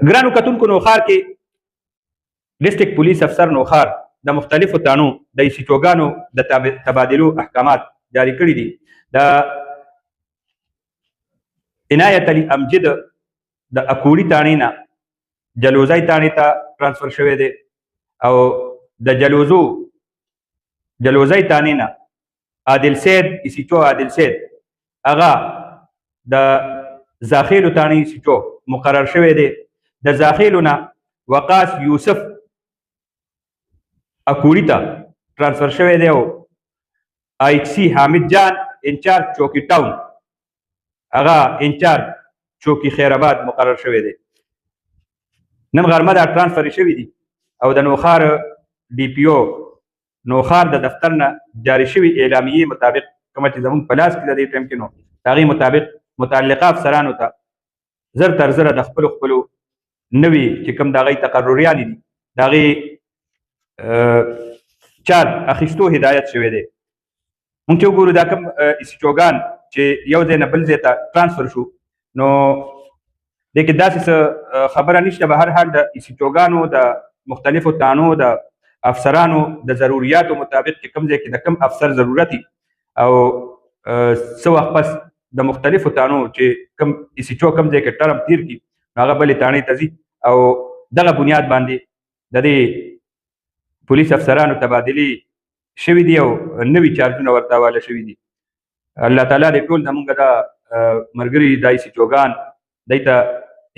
ګرانو کتونکو نوښار کې ډسټرکټ پولیس افسر نوښار د مختلفو تانو د ایسیچوګانو د تبادلو احکامات جاری کړي دي. د عنایت علي امجد د اکوړي تانې نه جلوزی تانې ته ترانسفر شوی دی او د جلوزی تانې نه عادل سید ایسیچو عادل سید هغه د زاخیلو تانې ایسیچو مقرر شوی دی. د زاخیلو نه وقاص یوسف اکوړي ته ترانسفر شوی دی او ایچ سی حامد جان انچارج چوکی ټاون هغه انچارج چوکی خیرآباد مقرر شوی دی. نن غرمه دا ترانسفر شوي دي او د نوښار ډي پي او نوښار د دفتر نه جاري شوي اعلامیې مطابق کومه چې زموږ په لاس کې د دې ټایم کې نو د هغې مطابق متعلقه افسرانو ته زر تر زره د خپلو نوي چې کوم د هغوی تقرریانې دي د هغې چارج اخیستو هدایت شوی دی. مونږ چې وګورو دا کوم ایسیچوګان چې یو ځای نه بل ځای ته ترانسفر شو نو دې کې داسې څه خبره نشته. به هر حال د ایسیچوګانو د مختلفو تانو د افسرانو د ضروریاتو مطابق چې کوم ځای کې د کوم افسر ضرورت او څه وخت پس د مختلفو تانو چې کوم ایسیچو کوم ځای کې ټرم تیر کړي هغه بلې تانې ته ځي او دغه بنیاد باندې د دې پولیس افسرانو تبادلې شوي دي او نوي چارجونه ورته حواله شوي دي. الله تعالی دې ټول زموږ دا ملګري دا ایسیچوګان دی ته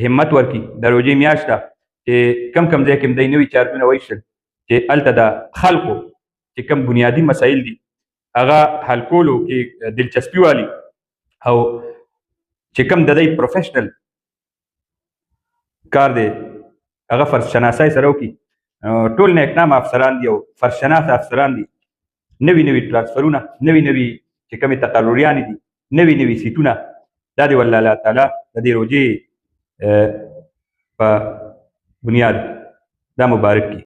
همت ورکړي. د روژې میاشت ده چې کم ځای کې دی نوي چارجونه وایستل چې هلته د خلکو چې کوم بنیادي مسایل دي هغه حل کولو کې دلچسپي والي او چې کوم د دی پروفیشنل کار دی هغه فرض شناسۍ سره وکړي. ټول نیکنامه افسران دي او فرض شناسه افسران دي. نوي ترانسفرونه نوي چې کومې تقرریانې دي نوي سیټونه دا دی والله الله تعالی د دې روژې په بنیاد دا مبارک کړي.